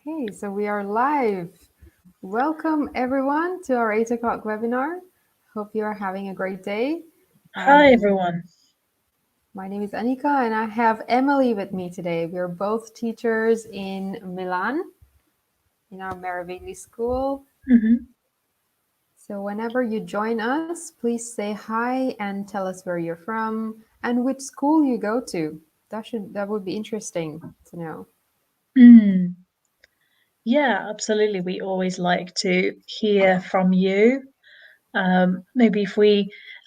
Okay, so we are live. Welcome everyone to our 8 o'clock webinar. Hope you are having a great day. Hi, everyone. My name is Anika and I have Emily with me today. We're both teachers in Milan, in our Meravigli school. So whenever you join us, please say hi and tell us where you're from and which school you go to. That would be interesting to know. Yeah, absolutely. We always like to hear from you. Maybe if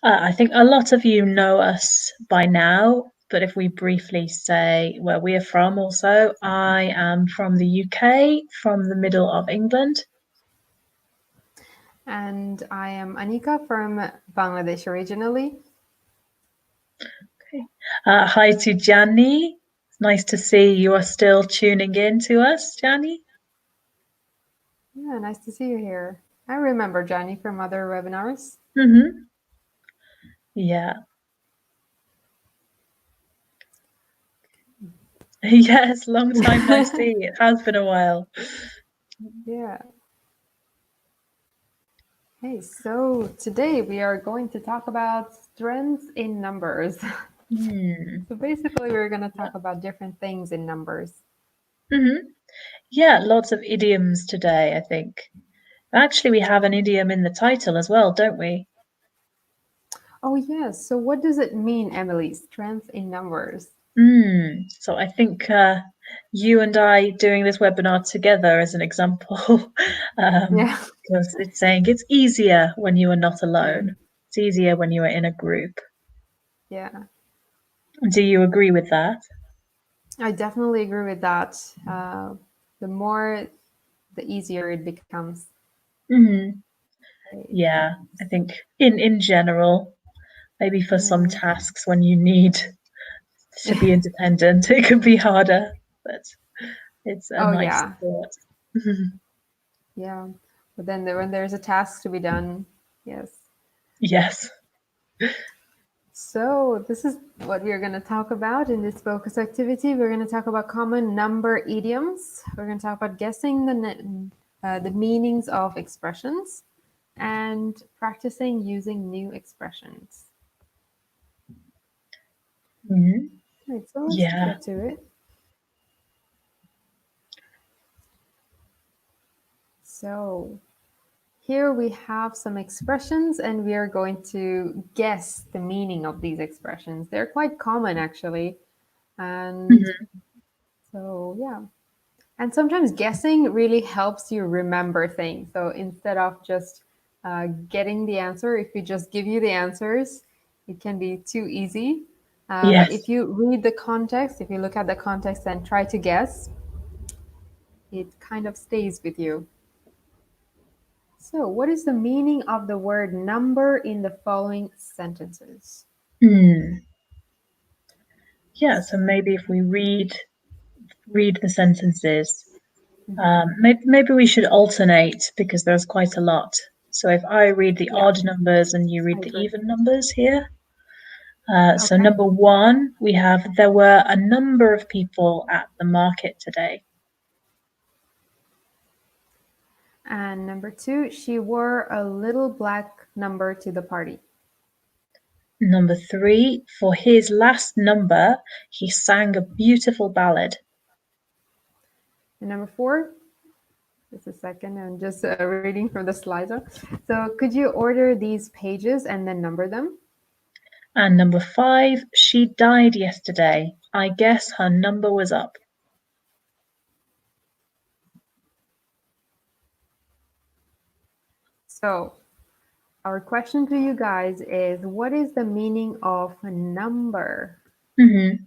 I think a lot of you know us by now, but if we briefly say where we are from also, I am from the UK, from the middle of England. And I am Anika from Bangladesh originally. Okay. Hi to Jani. It's nice to see you are still tuning in to us, Jani. Yeah, nice to see you here. I remember Johnny from other webinars. Yeah. Yes, long time no see. It has been a while. Yeah. Hey, so today we are going to talk about strengths in numbers. So basically, we're going to talk about different things in numbers. Yeah, lots of idioms today, I think. Actually, we have an idiom in the title as well, don't we? Oh, yes. So what does it mean, Emily? Strength in numbers. So I think you and I doing this webinar together as an example, Yeah. because it's saying it's easier when you are not alone. It's easier when you are in a group. Yeah. Do you agree with that? I definitely agree with that. The more, the easier it becomes. Yeah, I think in general, maybe for some tasks when you need to be independent, it could be harder, but it's a Oh, nice yeah. thought. Yeah. But then when there's a task to be done, yes. Yes. So this is what we're going to talk about in this focus activity. We're going to talk about common number idioms. We're going to talk about guessing the meanings of expressions and practicing using new expressions. Right, so let's Yeah. get to it. So here we have some expressions and we are going to guess the meaning of these expressions. They're quite common actually. And so, yeah. And sometimes guessing really helps you remember things. So instead of just getting the answer, if we just give you the answers, it can be too easy. But Yes. if you read the context, if you look at the context and try to guess, it kind of stays with you. So, what is the meaning of the word number in the following sentences? Yeah, so maybe if we read the sentences, maybe we should alternate because there's quite a lot. So if I read the Yeah, odd numbers and you read I the agree. even numbers here. So Okay. number one, we have there were a number of people at the market today. And number two, she wore a little black number to the party. Number three, for his last number, he sang a beautiful ballad. And number four, just a second, I'm just reading from the slides. So could you order these pages and then number them? And number five, she died yesterday. I guess her number was up. So our question to you guys is, what is the meaning of a number in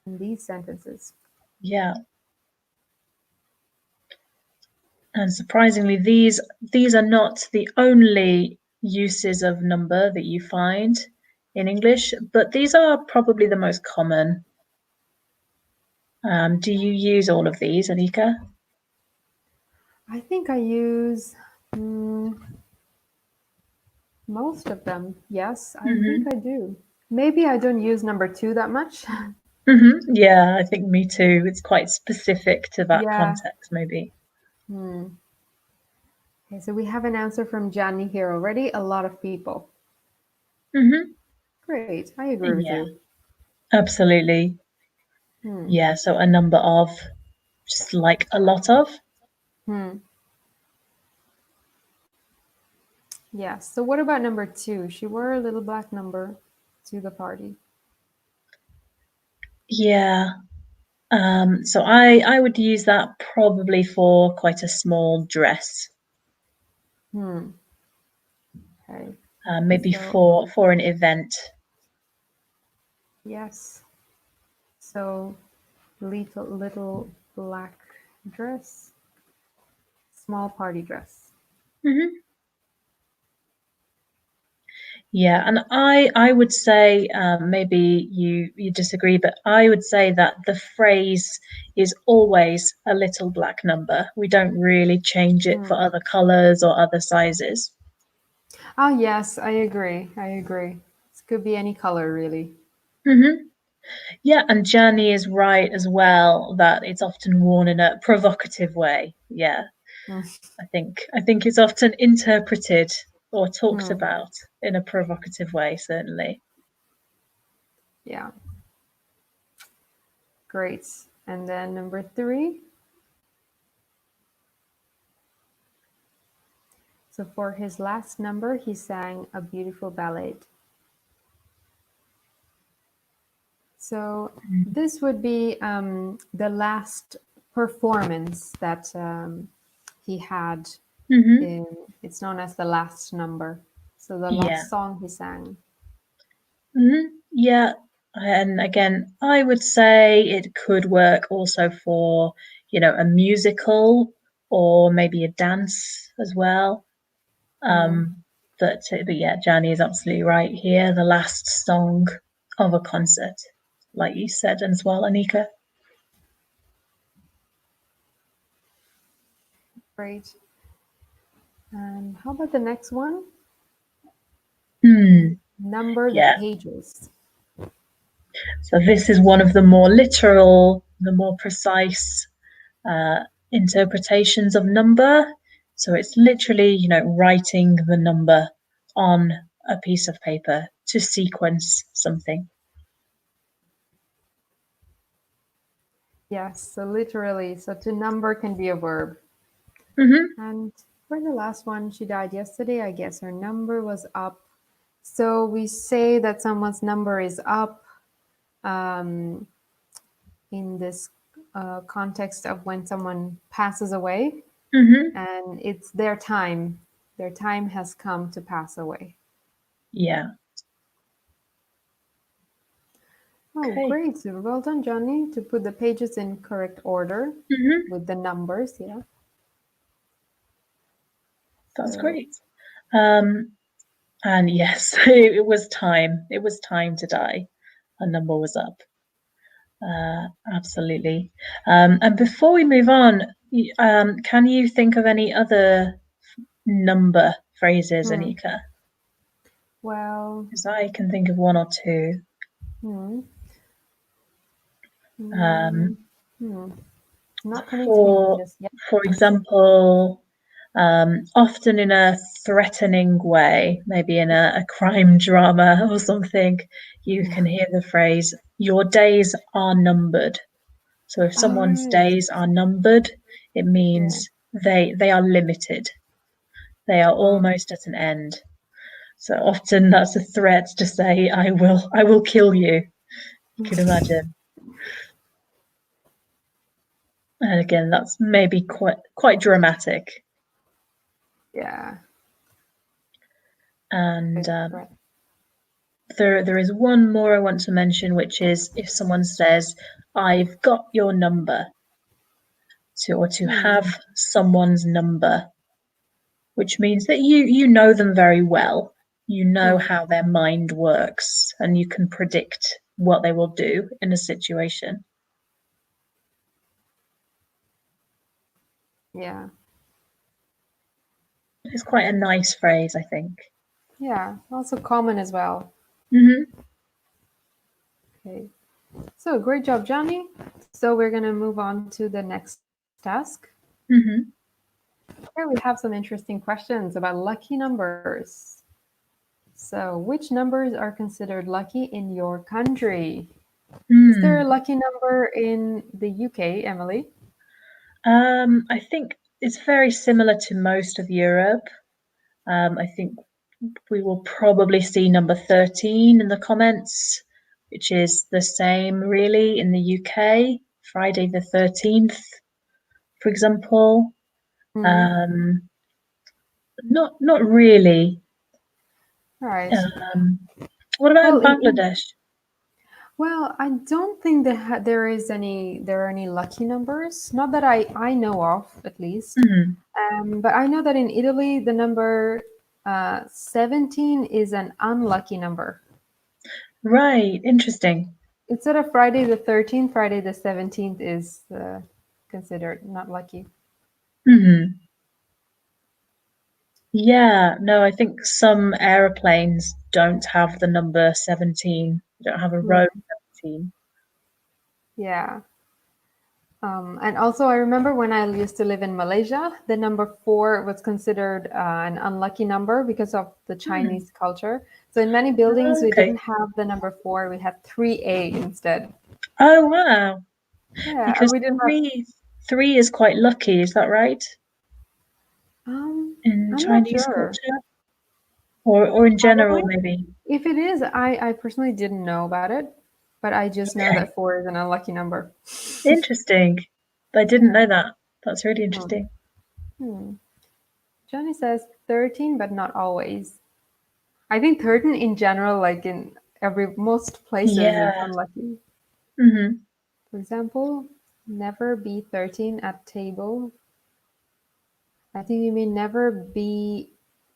these sentences? Yeah. And surprisingly, these are not the only uses of number that you find in English, but these are probably the most common. Do you use all of these, Anika? I think I use most of them. Yes, I think I do. Maybe I don't use number two that much. Yeah, I think me too. It's quite specific to that Yeah. context, maybe. Hmm. Okay, so we have an answer from Johnny here already. A lot of people. Hmm. Great. I agree with Yeah, you. absolutely. Hmm. Yeah, so a number of, just like a lot of. Hmm. Yes. So what about number two? She wore a little black number to the party. Yeah. So I would use that probably for quite a small dress. Hmm. Okay. Maybe So for an event. yes. So little black dress, small party dress. Hmm. Yeah, and I would say maybe you disagree, but I would say that the phrase is always a little black number. We don't really change it Hmm. for other colors or other sizes. Oh yes, I agree. I agree. This could be any color really. Hmm. Yeah, and Jani is right as well that it's often worn in a provocative way. Yeah, Hmm. I think it's often interpreted or talked Hmm. about in a provocative way, certainly. Yeah. Great. And then number three. So for his last number, he sang a beautiful ballad. So this would be the last performance that he had. Mm-hmm. In, it's known as the last number. So the Yeah. last song he sang. Yeah, and again, I would say it could work also for, a musical or maybe a dance as well. Hmm. Um, but yeah, Jani is absolutely right here. The last song of a concert, like you said as well, Anika. Great. And how about the next one? Hmm. Number the Yeah. pages. So this is one of the more literal, the more precise uh, interpretations of number. So it's literally, writing the number on a piece of paper to sequence something. Yes, so literally. So to number can be a verb. Hmm. And for the last one, she died yesterday. I guess her number was up. So we say that someone's number is up um, in this context of when someone passes away Hmm. and it's their time. Their time has come to pass away. Yeah. Oh, Okay. great. So well done, Johnny, to put the pages in correct order Hmm. with the numbers. Yeah. That's So, great. Um, and yes, it was time. It was time to die. A number was up. Absolutely. And before we move on, can you think of any other number phrases, hmm, Anika? well, Because I can think of one or two. hmm, Um, mm, hmm. Not coming to me for just yet. for But example, often in a threatening way, maybe in a crime drama or something, you yeah. can hear the phrase, "Your days are numbered." So if All someone's right. days are numbered, it Yeah. means they are limited. They are Oh, almost at an end. So often that's a threat to say, I will kill you. You could imagine. And again, that's maybe quite dramatic. yeah. And Big threat. there is one more I want to mention, which is if someone says, "I've got your number," or to Hmm. have someone's number, which means that you know them very well. You know Hmm. how their mind works, and you can predict what they will do in a situation. Yeah. It's quite a nice phrase, I think. Yeah. Also common as well. Hmm. Okay. So great job, Johnny. So we're going to move on to the next task. Mm-hmm. Here we have some interesting questions about lucky numbers. So, which numbers are considered lucky in your country? Is there a Hmm. lucky number in the UK, Emily? I think it's very similar to most of Europe. I think we will probably see number 13 in the comments, which is the same really in the UK, Friday the 13th, for example. Hmm. Um, not really. Right. Um, what about Well, in in Bangladesh? well, I don't think there are any lucky numbers. Not that I know of, at least. Hmm. But I know that in Italy, the number 17 is an unlucky number. Right, interesting. Instead of Friday the 13th, Friday the 17th is considered not lucky. Hmm. Yeah, no, I think some aeroplanes don't have the number 17, don't have a row Hmm. 17. Yeah. And also, I remember when I used to live in Malaysia, the number four was considered an unlucky number because of the Hmm. Chinese culture. So, in many buildings, we Okay. didn't have the number four, we had 3A instead. Oh, wow. Yeah, Because we didn't have. three is quite lucky, is that right? Um, In I'm not Chinese sure. culture? Or in I don't general, know. maybe. If it is, I personally didn't know about it, but I just know Okay. that four is an unlucky number. Interesting. I didn't Yeah. know that. That's really Hmm. interesting. Hmm. Johnny says 13, but not always. I think 13 in general, like in every most places, is Yeah. unlucky. Hmm. For example, never be 13 at table. I think you mean never be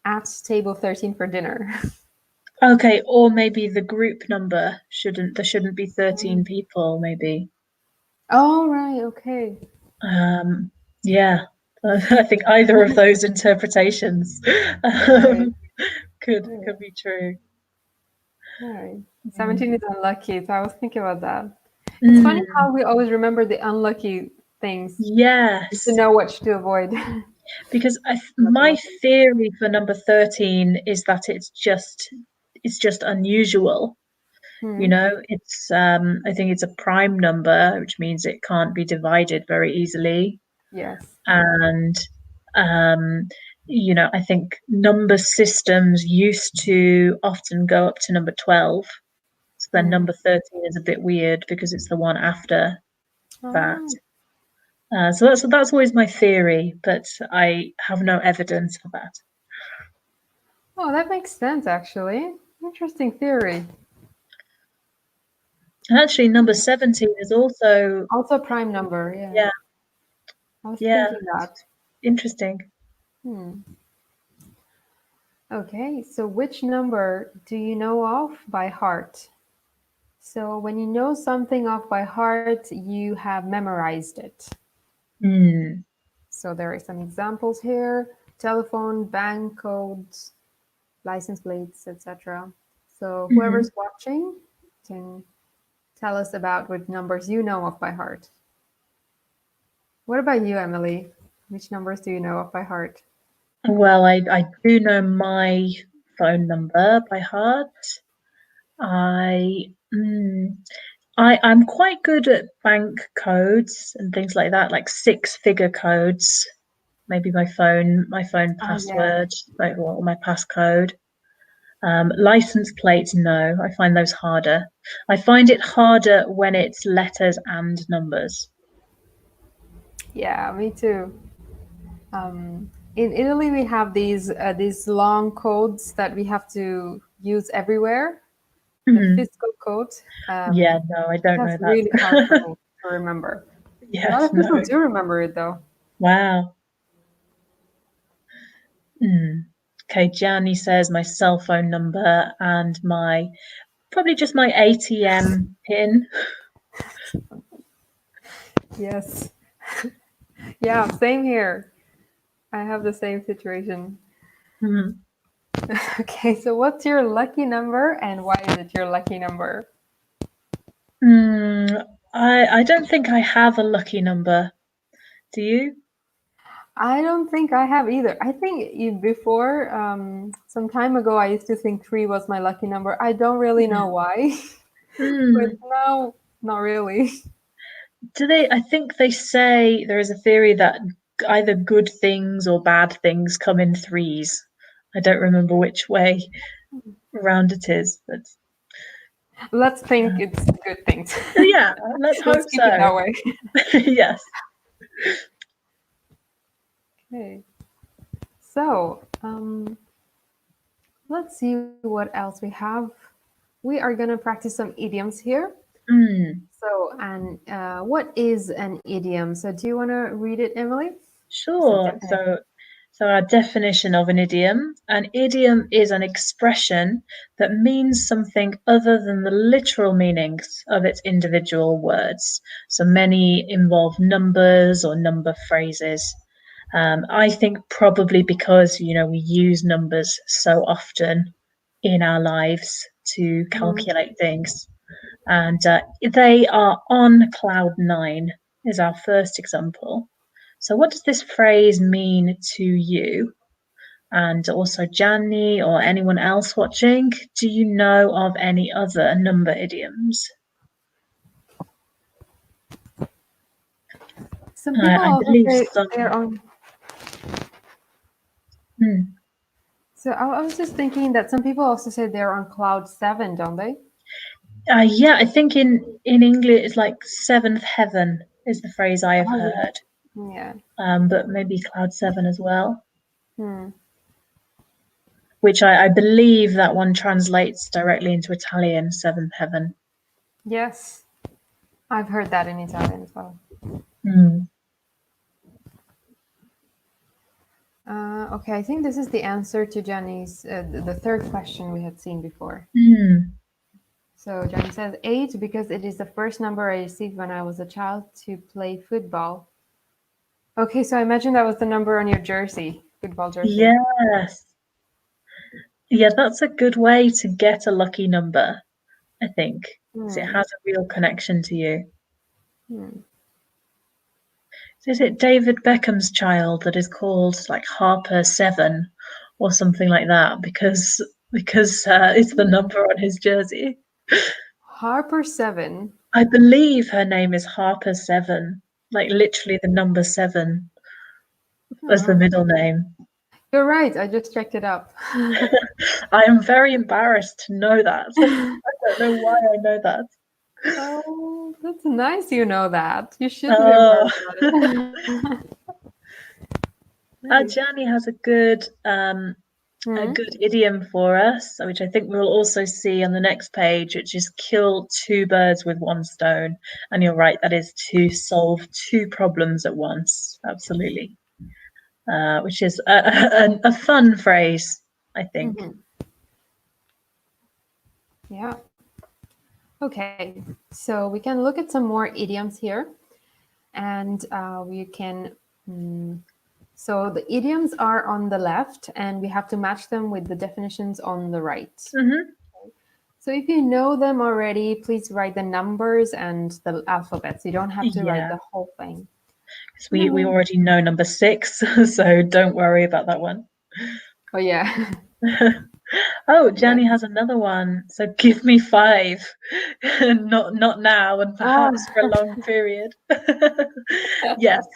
at table 13 for dinner. Okay, or maybe the group number shouldn't, there shouldn't be 13 people, maybe. Oh, right, okay. Um, yeah, I think either of those interpretations Right, could right, be true. right. 17 is Mm. unlucky, so I was thinking about that. It's funny Mm, how we always remember the unlucky things to yes, know what to avoid. because Lucky my numbers. theory for number 13 is that it's just unusual. You Hmm. know, it's I think it's a prime number, which means it can't be divided very easily. Yes. And um, I think number systems used to often go up to number 12. So then Hmm. number 13 is a bit weird because it's the one after that. Oh. So that's always my theory, but I have no evidence for that. Oh, that makes sense, actually. Interesting theory. And actually, number 17 is also, Also, prime number. Yeah, yeah, I was yeah, thinking that. interesting. Hmm. Okay, so which number do you know of by heart? So, when you know something off by heart, you have memorized it. Hmm. So, there are some examples here: telephone, bank codes, license plates, etc. So, Hmm. whoever's watching can tell us about what numbers you know off by heart. What about you, Emily? Which numbers do you know off by heart? Well, I do know my phone number by heart. I mm, I'm quite good at bank codes and things like that, like six-figure codes. Maybe my phone Oh, yeah. password, like or my passcode. License plates, no, I find those harder. I find it harder when it's letters and numbers. Yeah, me too. In Italy, we have these long codes that we have to use everywhere. The Mhm. fiscal code. Yeah, no, I don't That's know really hard for that. me to remember. A lot Yes, of people no. do remember it though. Wow. Mm. Okay, Gianni says my cell phone number and my probably just my ATM pin. Yes. Yeah, same here. I have the same situation. Mhm. Okay, so what's your lucky number and why is it your lucky number? Hmm. I don't think I have a lucky number. Do you? I don't think I have either. I think before, some time ago, I used to think three was my lucky number. I don't really know why, but Hmm. now, not really. Do they? I think they say there is a theory that either good things or bad things come in threes. I don't remember which way around it is, but Let's think it's good things. yeah, let's Let's hope keep it so. that way. Yes. Okay. So, let's see what else we have. We are going to practice some idioms here. Mm. So, and what is an idiom? So, do you want to read it, Emily? Just a Sure. definition. So our definition of an idiom is an expression that means something other than the literal meanings of its individual words. So many involve numbers or number phrases. I think probably because, we use numbers so often in our lives to Mm, calculate things. And they are on cloud nine, is our first example. So, what does this phrase mean to you? And also, Janny or anyone else watching, do you know of any other number idioms? some people I also believe say they're some. on. Hmm. So, I was just thinking that some people also say they're on cloud seven, don't they? Yeah, I think in English it's like seventh heaven is the phrase I have Oh, heard, yeah. Yeah. but maybe cloud seven as well. Hmm. Which I believe that one translates directly into Italian, seventh heaven. Yes. I've heard that in Italian as well. Mm. Okay, I think this is the answer to Jenny's, the third question we had seen before. Mm. So Jenny says eight because it is the first number I received when I was a child to play football. Okay, so I imagine that was the number on your jersey, football jersey. Yes. Yeah, that's a good way to get a lucky number, I think, because it Hmm. has a real connection to you. Hmm. So is it David Beckham's child that is called like Harper Seven or something like that because it's the number on his jersey? Harper seven. I believe her name is Harper Seven, like literally the number seven as the Oh, middle name. you're right. I just checked it up. I am very embarrassed to know that. I don't know why I know that. Oh, that's nice. You know that. You should be Oh, embarrassed about it. Nice. Gianni has a Hmm. good idiom for us, which I think we'll also see on the next page, which is kill two birds with one stone. And you're right, that is to solve two problems at once. Absolutely. Which is a fun phrase, I think. Hmm. Yeah. Okay. So we can look at some more idioms here, and we can. mm, So the idioms are on the left, and we have to match them with the definitions on the right. Hmm. So if you know them already, please write the numbers and the alphabets. You don't have to write Yeah, the whole thing. because And then we already know number six, so don't worry about that one. oh yeah, Oh, yeah. Jenny has another one. So give me five. Not now and Ah, perhaps for a long period. Yes,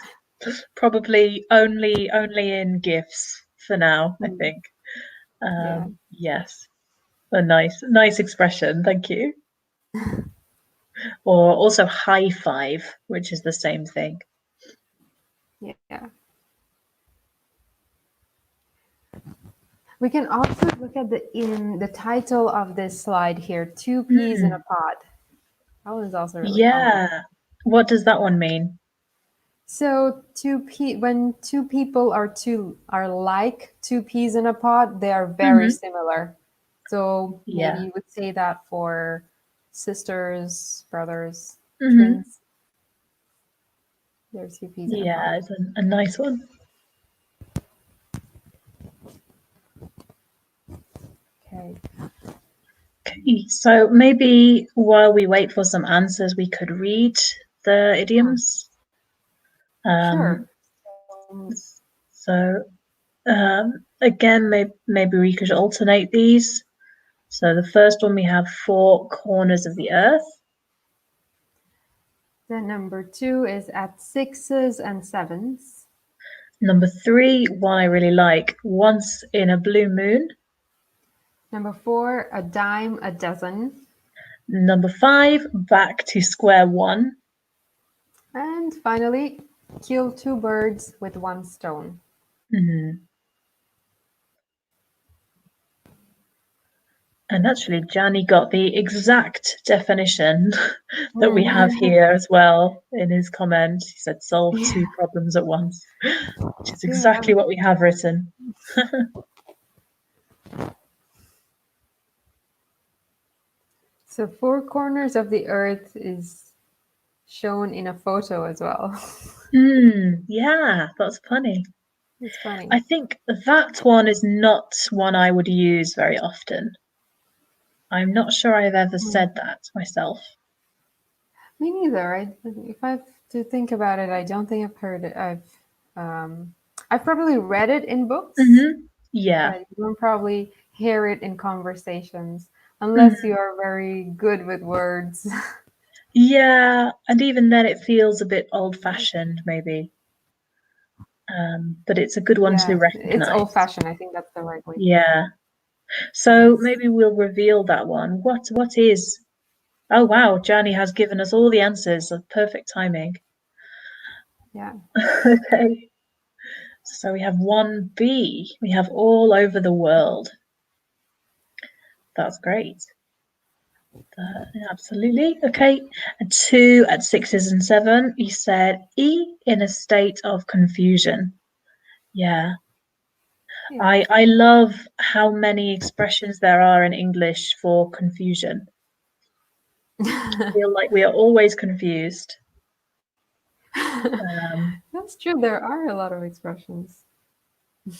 probably only in gifts for now, I hmm, think. yeah, Yes. A nice expression, thank you. Or also high five, which is the same thing. yeah. We can also look at the title of this slide here: two peas in a Hmm. pod. That one is also really common. Yeah. What does that one mean? So when two people are like two peas in a pod, they are very Hmm. similar. So maybe Yeah. you would say that for sisters, brothers, Hmm. twins. They're two peas in a pod. Yeah, it's a nice one. Okay. Okay, Okay, so maybe while we wait for some answers, we could read the Yeah, idioms. sure. Um, so again, maybe we could alternate these. So the first one we have four corners of the earth. Then number 2 is at sixes and sevens. Number three, one I really like, once in a blue moon. Number 4, a dime a dozen. Number five, back to square one. And finally, kill 2 birds with 1 stone. Mhm. And actually, Gianni got the exact definition that we have here as well in his comment. He said, solve Yeah. two problems at once, which is Yeah. exactly what we have written. So 4 corners of the earth is shown in a photo as well. Yeah, that's funny. It's funny. I think that one is not one I would use very often. I'm not sure I've ever Mm. said that myself. Me neither. If I have to think about it, I don't think I've heard it. I've probably read it in books, Yeah. but you won't probably hear it in conversations unless Mhm. you are very good with words. Yeah, and even then it feels a bit old-fashioned, maybe. But it's a good one to Yeah, it's recognize. old-fashioned. I think that's the right way. Yeah. So Yes. maybe we'll reveal that one. What is? Oh wow, Johnny has given us all the answers of perfect timing. Yeah. Okay. So we have 1B. We have all over the world. That's great. Absolutely. Okay. And 2 at sixes and seven. He said E in a state of confusion. Yeah. Yeah. I love how many expressions there are in English for confusion. I feel like we are always confused. Um, That's true. There are a lot of expressions.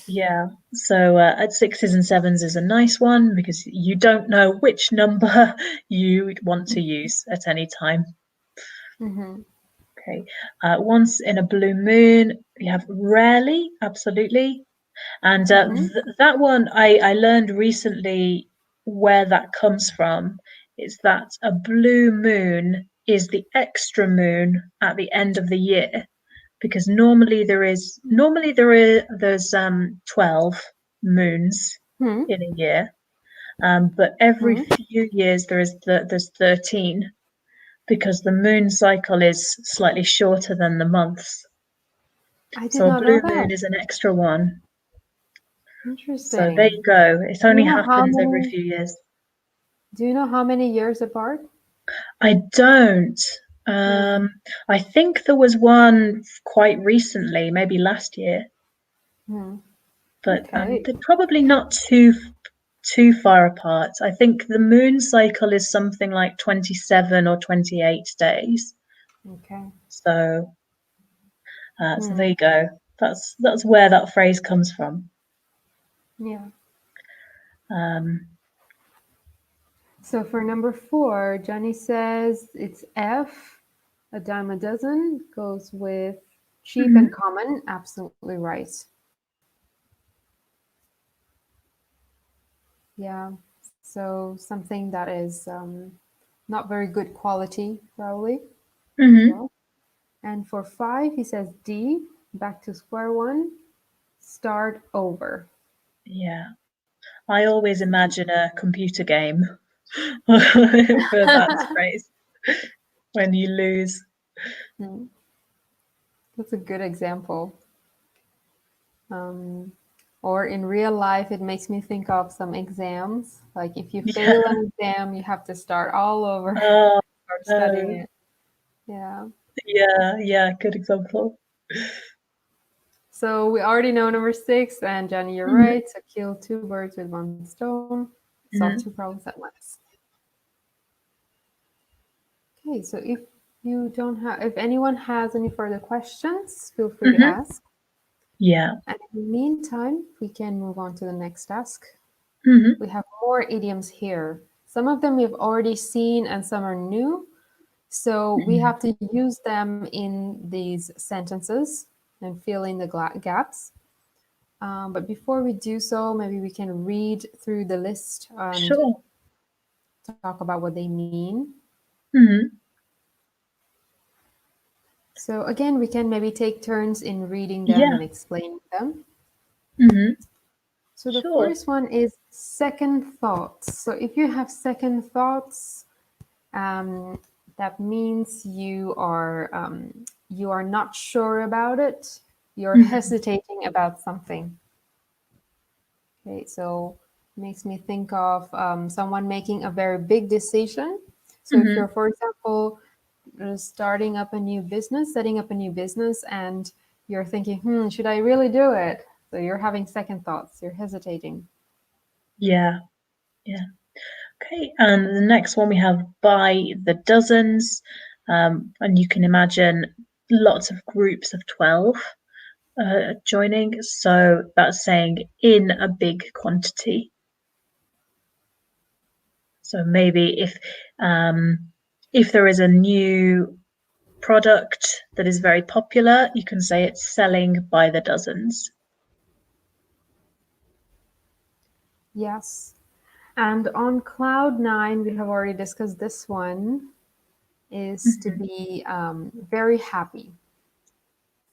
yeah, so at sixes and sevens is a nice one because you don't know which number you want to use at any time. Mm-hmm. Okay, once in a blue moon, we have rarely, absolutely. And Mm-hmm. that one I learned recently where that comes from. Is that a blue moon is the extra moon at the end of the year because there's 12 moons Hmm. in a year, but every Hmm. few years there's 13 because the moon cycle is slightly shorter than the months. I did So a not know blue that. moon is an extra one. So there you Interesting. go. It Do you only know how happens every many? few years. Do you know how many years apart? I don't. Hmm. Um, I think there was one quite recently, maybe last year, Hmm. but Okay. they're probably not too far apart. I think the moon cycle is something like 27 or 28 days. Okay. So so there Hmm. you go. That's where that phrase comes from. Yeah. Um, So for number 4, Johnny says it's F. A dime a dozen goes with cheap and mhm, common. Absolutely right. Yeah. So something that is not very good quality, probably as mhm, well. And for 5, he says D. Back to square one. Start over. yeah. I always imagine a computer game for that phrase when you lose. Hmm. That's a good example. Um, or in real life, it makes me think of some exams. Like if you fail Yeah. an exam, you have to start all over, Oh, start studying no. it. Yeah. Yeah, good example. So we already know number 6, and Jenny, you're Mhm, right. So kill 2 birds with 1 stone. Solve 2 mhm, problems at once. Okay. So if anyone has any further questions, feel free to mhm. ask. Yeah. And in the meantime, we can move on to the next task. Mhm. We have more idioms here. Some of them we've already seen and some are new. So we Mhm. have to use them in these sentences and fill in the gaps. But before we do so, maybe we can read through the list and Sure. talk about what they mean. Mhm. So again, we can maybe take turns in reading them Yeah. and explaining them. Mhm. So the Sure. first one is second thoughts. So if you have second thoughts, um, that means you are not sure about it. You're Mhm. hesitating about something. Okay, so makes me think of someone making a very big decision. So if you're, Mhm. for example, starting up a new business, setting up a new business, and you're thinking, should I really do it? So you're having second thoughts. You're hesitating. Yeah. Yeah. Okay. And the next one we have by the dozens, and you can imagine lots of groups of 12 joining. So that's saying in a big quantity. So maybe if there is a new product that is very popular, you can say it's selling by the dozens. Yes. And on cloud nine, we have already discussed this one, is to Mhm. be very happy.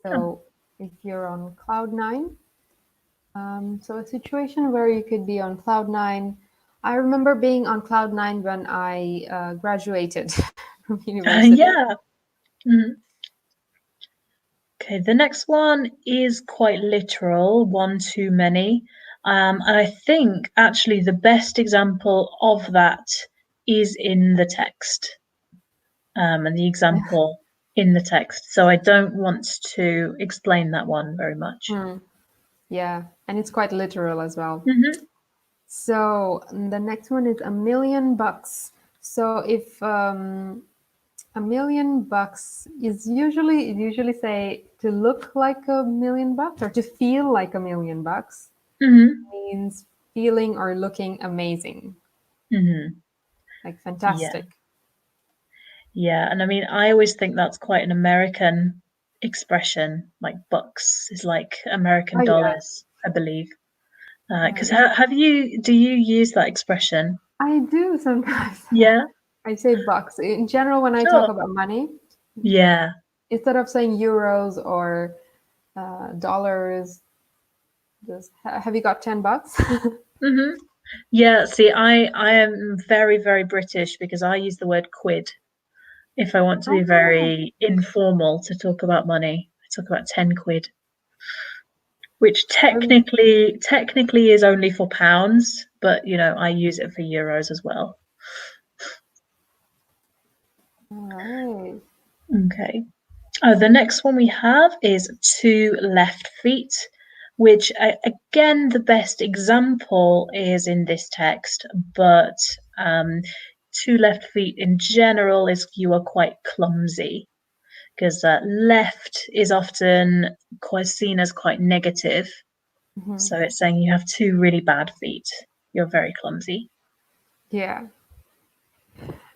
Oh. So if you're on cloud nine, so a situation where you could be on cloud nine. I remember being on cloud nine when I graduated from university. Yeah. Mhm. Okay, the next one is quite literal, one too many. And I think actually the best example of that is in the text, and the example in the text. So I don't want to explain that one very much. Hmm. Yeah, and it's quite literal as well. Hmm. So the next one is $1 million. So if $1 million is usually say to look like $1 million or to feel like $1 million Hmm. means feeling or looking amazing, Hmm. like Yeah, fantastic. yeah. And I mean, I always think that's quite an American expression. Like bucks is like Oh American yeah, dollars, I believe. yeah. Because do you use that expression? I do sometimes. Yeah, I say bucks in general when I talk sure. about money. Yeah. Instead of saying euros or dollars, just have you got $10? Hmm. Yeah, see, I am very, very British because I use the word quid if I want to be Oh, very informal to talk about money. I talk about 10 quid, which um, technically is only for pounds, but I use it for euros as well. all right. Okay. The next one we have is two left feet, which again, the best example is in this text, but um, two left feet in general is you are quite clumsy because left is often quite seen as quite negative. Mhm. So it's saying you have two really bad feet. You're very clumsy. Yeah.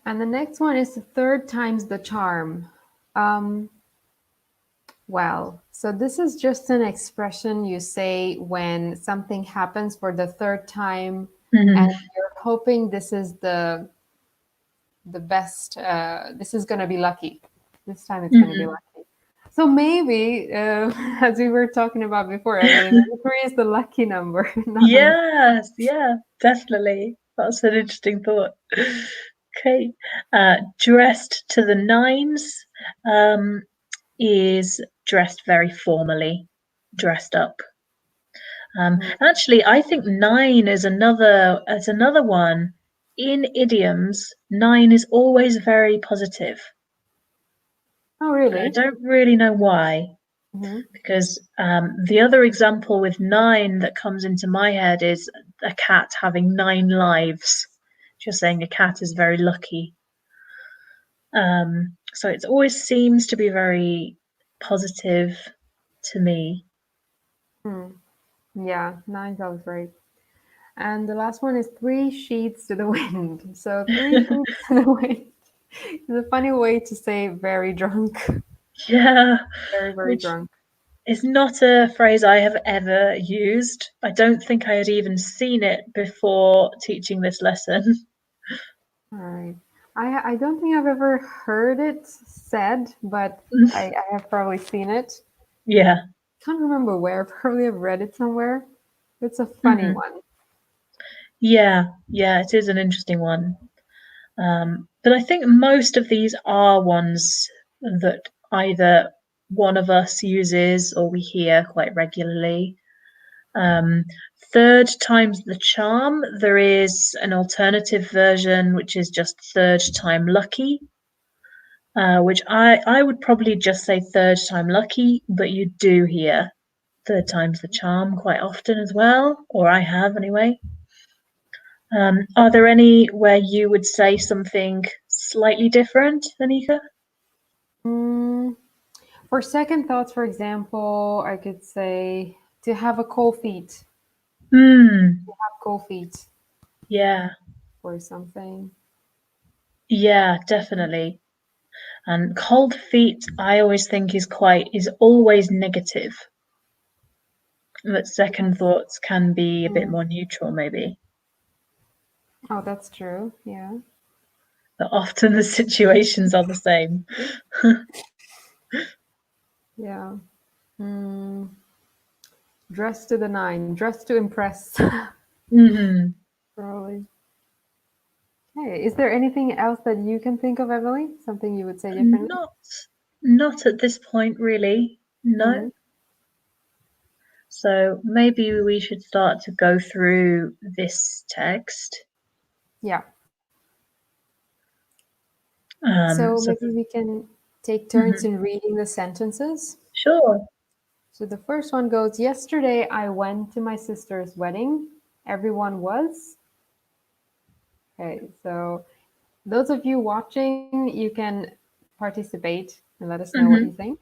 And the next one is the third time's the charm. Um, well, so this is just an expression you say when something happens for the third time and Hmm. you're hoping this is the best, this is going to be lucky. This time it's going to be Hmm. lucky. So maybe, as we were talking about before, Evelyn, maybe three is the lucky number, not a mistake. Yes, yeah, definitely. That's an interesting thought. Okay. Dressed to the nines is dressed very formally, dressed up. Actually, I think nine is another one. In idioms, nine is always very positive. Oh, And I really? don't really know why, Hmm. because the other example with nine that comes into my head is a cat having 9 lives. Just saying a cat is very lucky. So it always seems to be very positive to me. Hmm. Yeah, nine sounds right. And the last one is three sheets to the wind. So three sheets to the wind is a funny way to say very drunk. Yeah, Very, very which drunk. is not a phrase I have ever used. I don't think I had even seen it before teaching this lesson. All right. I don't think I've ever heard it said, but I have probably seen it. Yeah. Can't remember where. Probably have read it somewhere. It's a funny Hmm. one. Yeah, yeah, it is an interesting one. But I think most of these are ones that either one of us uses or we hear quite regularly. Um, third time's the charm. There is an alternative version which is just third time lucky, which I would probably just say third time lucky, but you do hear third time's the charm quite often as well, or I have anyway. Are there any where you would say something slightly different, Anika? Mm, for second thoughts, for example, I could say to have a cold feet. Hmm. Have cold feet Yeah. or something. Yeah, definitely. And cold feet, I always think is always negative. But second Yes. thoughts can be a bit Mm. more neutral, maybe. Oh, that's true. Yeah. But often the situations are the same. Yeah. Mm. Dress to the nine. Dress to impress. Hmm. Probably. Hey, is there anything else that you can think of, Emily? Something you would say differently? Not, not at this point, really. Hmm. No. So maybe we should start to go through this text. Yeah. So So, maybe we can take turns mhm. in reading the sentences. Sure. So the first one goes, yesterday I went to my sister's wedding. Everyone was. Okay, so those of you watching, you can participate and let us know what you Hmm. think.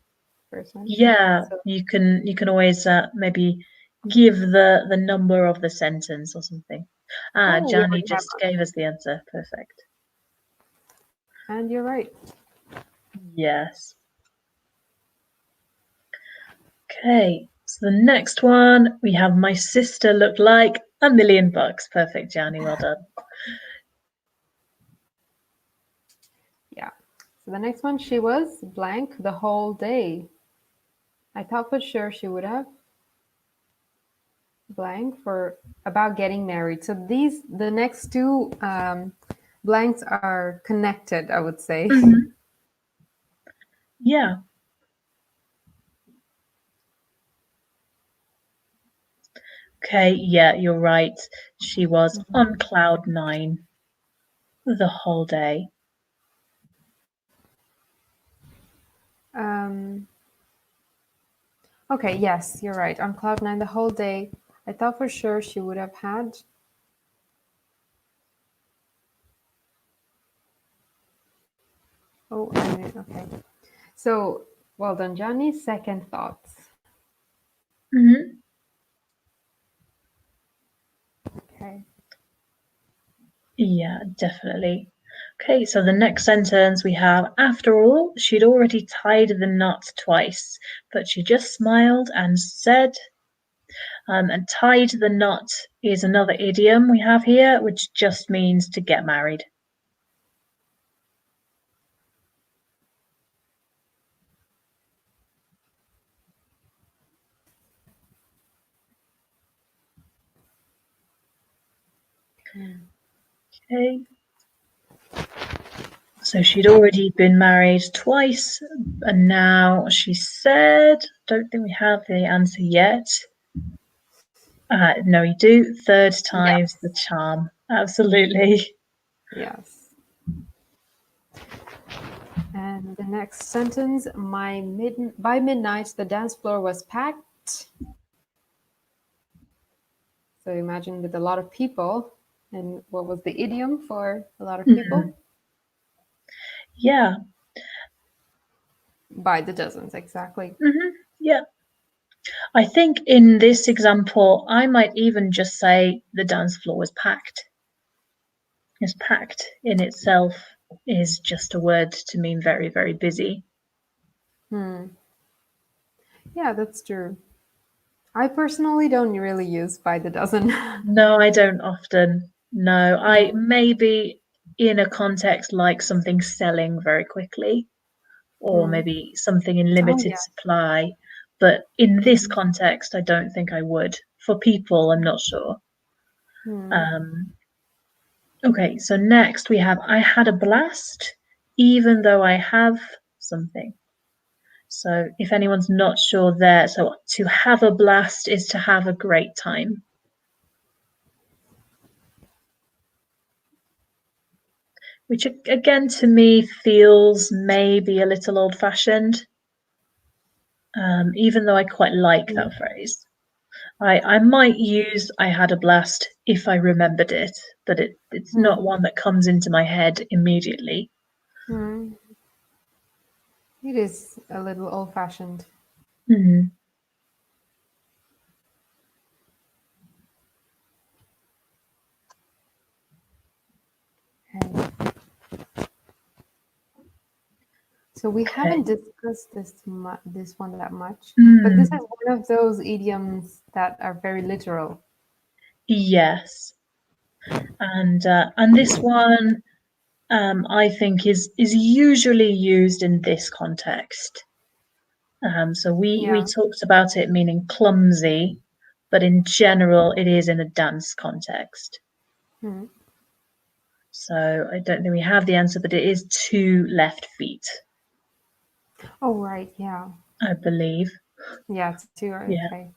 First one. Yeah, So, you can always maybe give the number of the sentence or something. Ah, oh, we Jani already have just one. gave us the answer. Perfect. And you're right. Yes. Okay. So the next one we have my sister looked like $1 million. Perfect, Jani. Well done. Yeah. So the next one, she was blank the whole day. I thought for sure she would have blank for about getting married. So the next two blanks are connected, I would say. Hmm. Yeah. Okay. Yeah, you're right. She was on cloud nine the whole day. Um, okay, yes, you're right. On cloud nine the whole day. I thought for sure she would have had. Oh, okay. So, well done, Johnny. Second thoughts. Hmm. Okay. Yeah, definitely. Okay, so the next sentence we have, after all, she'd already tied the knot twice, but she just smiled and said, and tied the knot is another idiom we have here, which just means to get married. Mm. Okay, so she'd already been married twice, and now she said, don't think we have the answer yet. No, you do. Third time's Yes. the charm. Absolutely. Yes. And the next sentence, by midnight the dance floor was packed. So imagine with a lot of people. And what was the idiom for a lot of Mhm. people? Yeah. By the dozens, exactly. Hmm. Yeah. I think in this example, I might even just say the dance floor was packed. Because packed in itself is just a word to mean very, very busy. Hmm. Yeah, that's true. I personally don't really use by the dozen. No, I don't often. No, I Hmm. maybe in a context like something selling very quickly, or Hmm. maybe something in Oh limited yeah. supply. But in this Hmm. context, I don't think I would. For people, I'm not sure. Hmm. Um, okay, so next we have I had a blast, even though I have something. So if anyone's not sure there, so to have a blast is to have a great time, which again to me feels maybe a little old-fashioned, even though I quite like Hmm. that phrase. I might use I had a blast if I remembered it, but it's not Hmm. one that comes into my head immediately. Hmm. It is a little old-fashioned. Mhm. Okay. So we Okay. haven't discussed this one that much, but this is Mm, one of those idioms that are very literal. yes, and this one I think is usually used in this context. So we Yeah. talked about it meaning clumsy, but in general, it is in a dance context. Hmm. So I don't think we have the answer, but it is two left feet, Oh right. Yeah. I believe. Yeah. It's two. Yeah. Okay.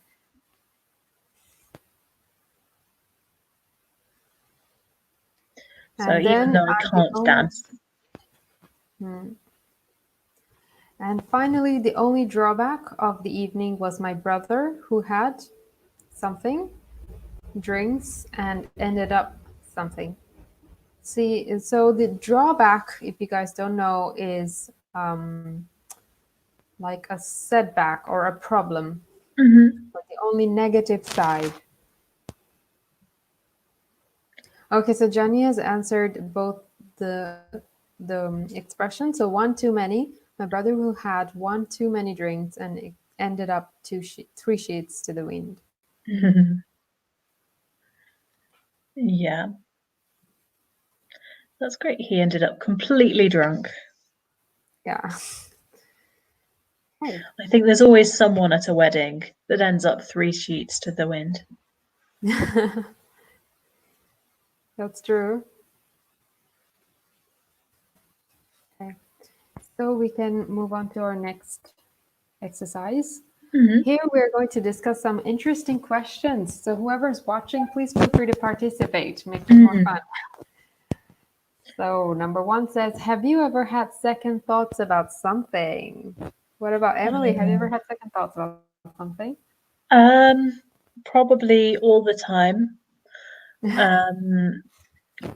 So And even then though I the can't only. dance. Hmm. And finally, the only drawback of the evening was my brother, who had something, drinks, and ended up something. See, so the drawback, if you guys don't know, is like a setback or a problem, Hmm. but the only negative side. Okay, so Johnny has answered both the expression. So one too many. My brother who had one too many drinks and it ended up three sheets to the wind. Yeah, that's great. He ended up completely drunk. Yeah. Hey, I think there's always someone at a wedding that ends up three sheets to the wind. that's true. Okay, so we can move on to our next exercise. Hmm. Here we're going to discuss some interesting questions. So whoever's watching, please feel free to participate, make it more fun. Mm. So number one says, have you ever had second thoughts about something? What about Emily? Have you ever Um, had second thoughts about something? um, Probably all the time. Um,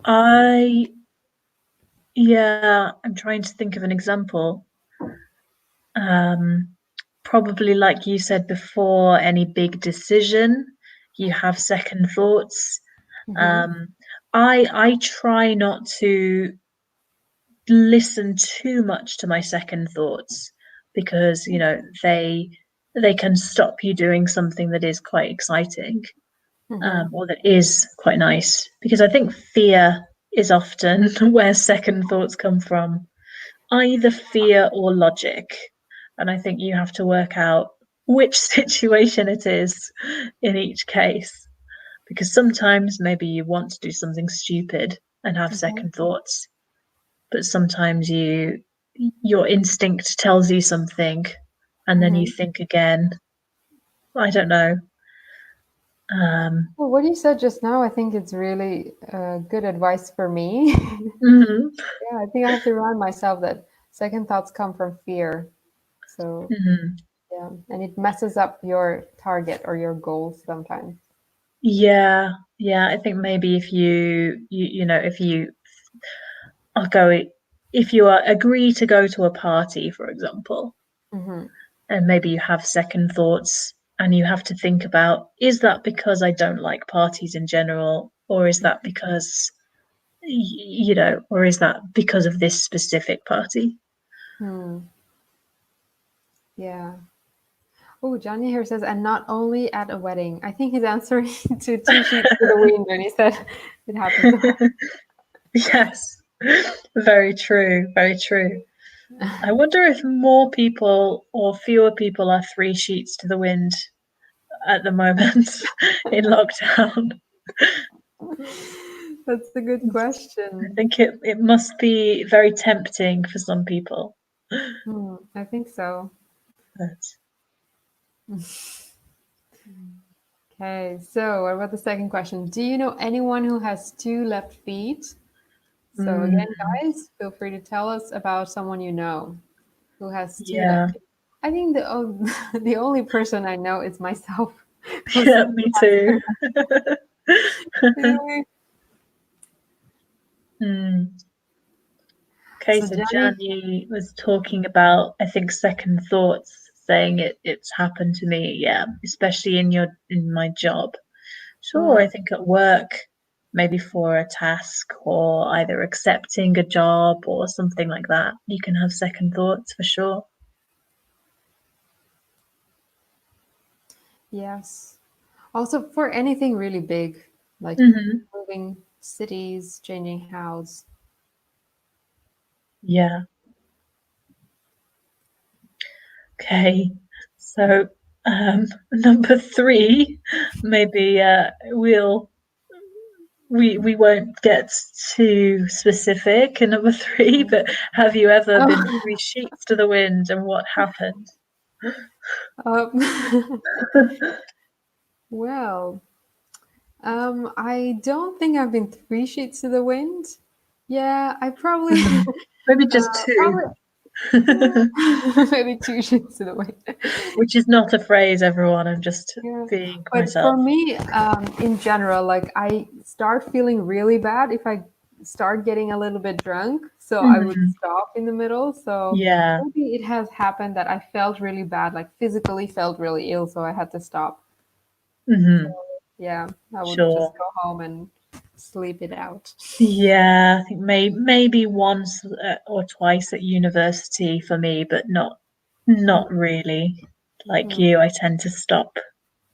I, yeah, I'm trying to think of an example. Um, Probably like you said before, any big decision, you have second thoughts. Hmm. Um, I try not to listen too much to my second thoughts because they can stop you doing something that is quite exciting, Hmm. or that is quite nice, because I think fear is often where second thoughts come from, either fear or logic, and I think you have to work out which situation it is in each case, because sometimes maybe you want to do something stupid and have Hmm. second thoughts, but sometimes your instinct tells you something and then you Hmm. think again. I don't know. um Well, what you said just now, I think it's really good advice for me. mhm, Yeah, I think I have to remind myself that second thoughts come from fear. So, mhm. yeah, and it messes up your target or your goals sometimes. Yeah, yeah, I think maybe if if you are going if you are agree to go to a party, for example, Hmm. and maybe you have second thoughts, and you have to think about, is that because I don't like parties in general, or is that because or is that because of this specific party? Hmm. Yeah. Oh, Johnny here says, and not only at a wedding. I think he's answering to two sheets to the wind when he said it happens. Yes, very true, very true. I wonder if more people or fewer people are three sheets to the wind at the moment in lockdown. That's a good I question. think it must be very tempting for some people. I think so. But, Okay, so what about the second question? Do you know anyone who has two left feet? So again, mm, guys, feel free to tell us about someone you know who has two yeah, left feet. I think the only person I know is myself, who yeah, simply me has too. two left feet. Hmm. Okay, So so Jenny, Jani was talking about, I think, second thoughts, saying it's happened to me. Yeah, especially in my job. Sure, I hmm, think at work, maybe for a task or either accepting a job or something like that, you can have second thoughts for sure. yes. Also for anything really big, like Hmm. moving cities, changing house. Yeah. Okay. So number three, maybe we won't get too specific in number three, Hmm. but have you ever been Oh, three sheets to the wind and what happened? well, I don't think I've been three sheets to the wind. Yeah, I probably, Mhm. Maybe just probably two, maybe two sheets to the wind. which is not a phrase, everyone. I'm just Yeah, being but for myself. me, in general, like I start feeling really bad if I start getting a little bit drunk. So I would Mhm. stop in the middle. So Yeah. maybe it has happened that I felt really bad, like physically felt really ill, so I had to stop. Hmm. Yeah, I would just Sure. go home and sleep it out. Yeah, I think maybe once or twice at university for me, but not really. Like Mm, you, I tend to stop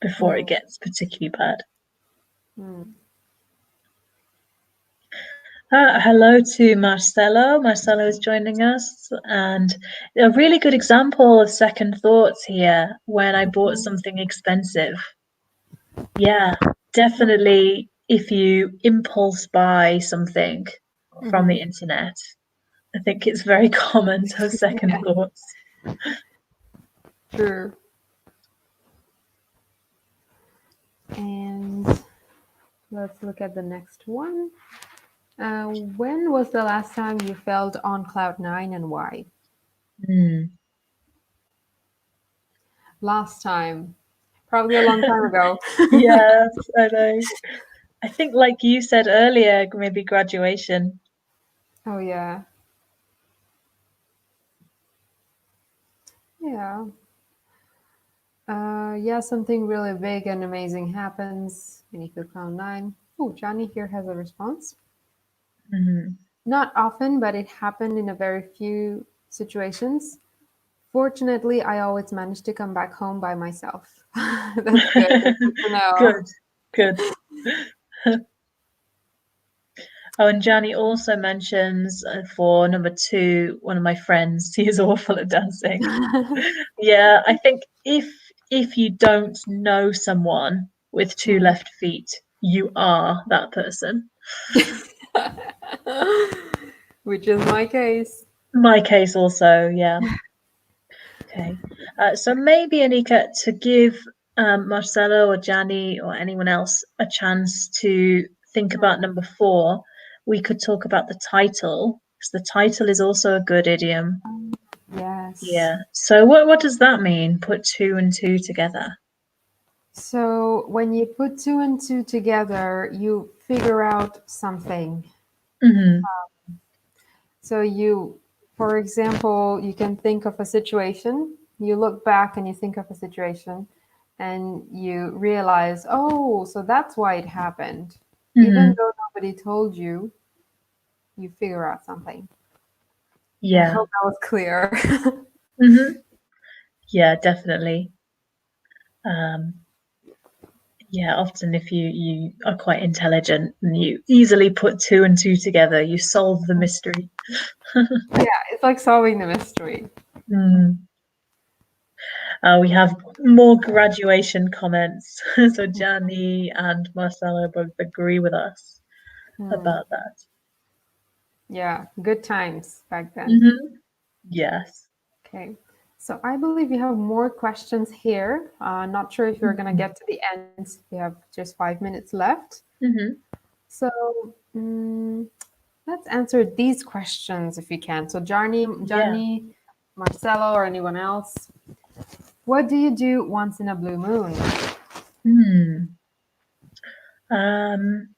before it mm, gets particularly bad. mm. Hello to Marcelo. Marcelo is joining us, and a really good example of second thoughts here when I bought something expensive. Yeah, definitely. If you impulse buy something from the Mhm. internet, I think it's very common to have second Yeah, thoughts. true. And let's look at the next one. When was the last time you felt on cloud nine and why? Hmm. Last time, probably a long time ago. Yes, I know. I think, like you said earlier, maybe graduation. Oh yeah, yeah, yeah. Something really big and amazing happens when you feel cloud nine. Oh, Johnny here has a response. Hmm. Not often, but it happened in a very few situations. Fortunately, I always managed to come back home by myself. That's good. That's good to know. Good, good. Oh, and Gianni also mentions for number two, one of my friends, he is awful at dancing. Yeah, I think if you don't know someone with two Hmm. left feet, you are that person. Which is my case. My case also, yeah. Okay. So maybe Anika, to give Marcelo or Gianni or anyone else a chance to think about number four, we could talk about the title, because the title is also a good idiom. Yes. Yeah. So what does that mean? Put two and two together. So when you put two and two together, you figure out something. Hmm. So for example, you can think of a situation, you look back and you think of a situation, and you realize, oh, so that's why it happened. Even Hmm. though nobody told you, you figure out something. I Yeah. hope that was clear. Hmm. Yeah, definitely. Um, yeah, often if you are quite intelligent and you easily put two and two together, you solve the mystery. Yeah, it's like solving the mystery. Mm. We have more graduation comments. So Gianni and Marcelo both agree with us Hmm. about that. Yeah, good times back then. Hmm. Yes. Okay, so I believe we have more questions here. Not sure if we're going to Hmm. get to the end. We have just 5 minutes left. Hmm. So let's answer these questions if we can. So, Yeah. Johnny, Marcelo, or anyone else, what do you do once in a blue moon? Hmm. Um,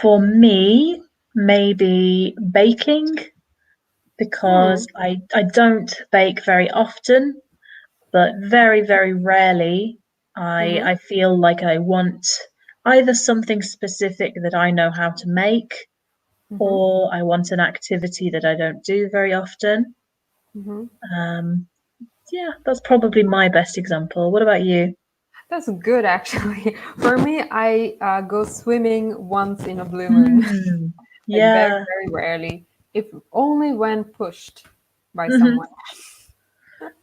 for me, maybe baking Hmm. because I don't bake very often, but very, very rarely Mm-hmm. I feel like I want either something specific that I know how to make Mm-hmm. or I want an activity that I don't do very often. Mm-hmm. Um, yeah, that's probably my best example. What about you? That's good, actually. For me, I go swimming once in a blue moon, Mm, like very, yeah. very rarely, if only when pushed by Hmm. someone.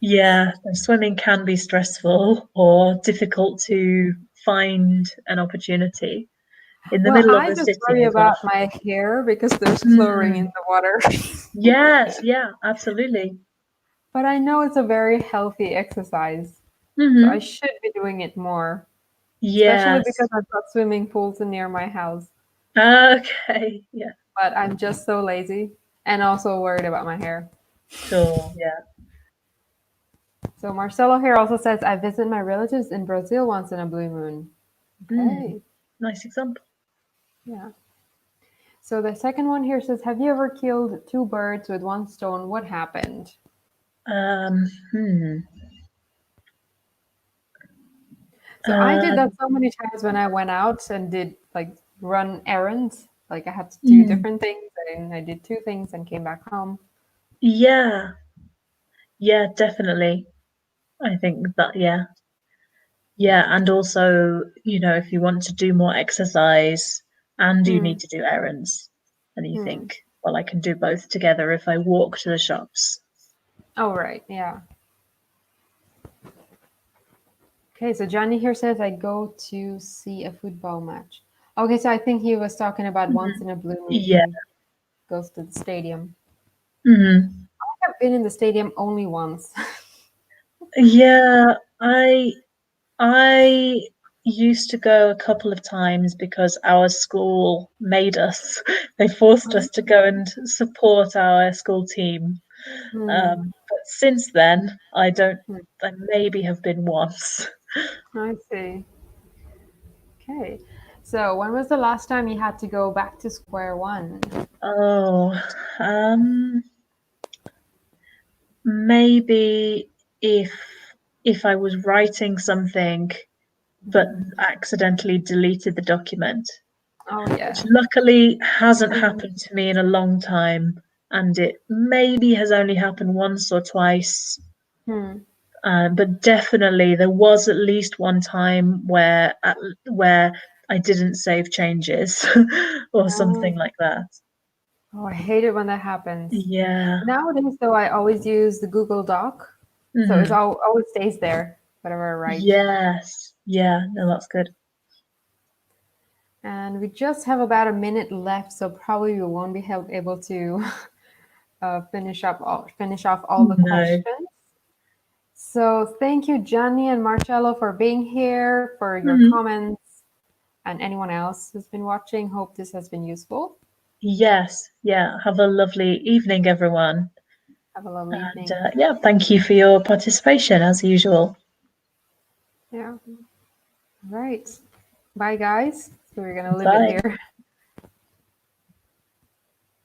Yeah, swimming can be stressful or difficult to find an opportunity in the Well, middle of I the just city worry as well. about my hair because there's chlorine in Mm, the water. yes, yeah, absolutely. But I know it's a very healthy exercise, so I Hmm. should be doing it more, especially because Yes. I've got swimming pools near my house. Okay. Yeah, But I'm just so lazy and also worried about my hair. sure. Yeah. So Marcelo here also says, I visit my relatives in Brazil once in a blue moon. Mm, Okay, nice example. yeah. So the second one here says, have you ever killed two birds with one stone? What happened? Um, hmm. So I did that Um, so many times when I went out and did like run errands. Like I had to do mm, different things and I did two things and came back home. yeah, yeah, definitely. I think that, yeah. Yeah, and also, if you want to do more exercise and you Hmm. need to do errands, and you Hmm. think, well, I can do both together if I walk to the shops. Oh, right. Yeah. Okay. So Johnny here says, I go to see a football match. Okay. So I think he was talking about once Mhm. in a blue moon Yeah. he goes to the stadium. Hmm. I've been in the stadium only once. Yeah, I used to go a couple of times because our school made us. They forced us to go and support our school team. Hmm. But since then, I don't. Hmm. I maybe have been once. I see. Okay. So when was the last time you had to go back to square one? Oh, um, maybe if if I was writing something but accidentally deleted the document, Oh, which yeah. luckily hasn't Hmm. happened to me in a long time, and it maybe has only happened once or twice. Hmm. But definitely there was at least one time where I didn't save changes or something Oh, like that. oh, I hate it when that happens. Yeah. Nowadays, though, I always use the Google Doc, so Hmm. always stays there, whatever I write. Yes. Yeah. No, that's good. And we just have about a minute left, so probably we won't be able to finish off all the No. questions. So thank you, Gianni and Marcello, for being here, for your Mhm. comments, and anyone else who's been watching. Hope this has been useful. Yes. Yeah. Have a lovely evening, everyone. Have a lovely And evening. yeah, thank you for your participation as usual. Yeah. Right. Bye, guys. So we're gonna leave it Bye. here.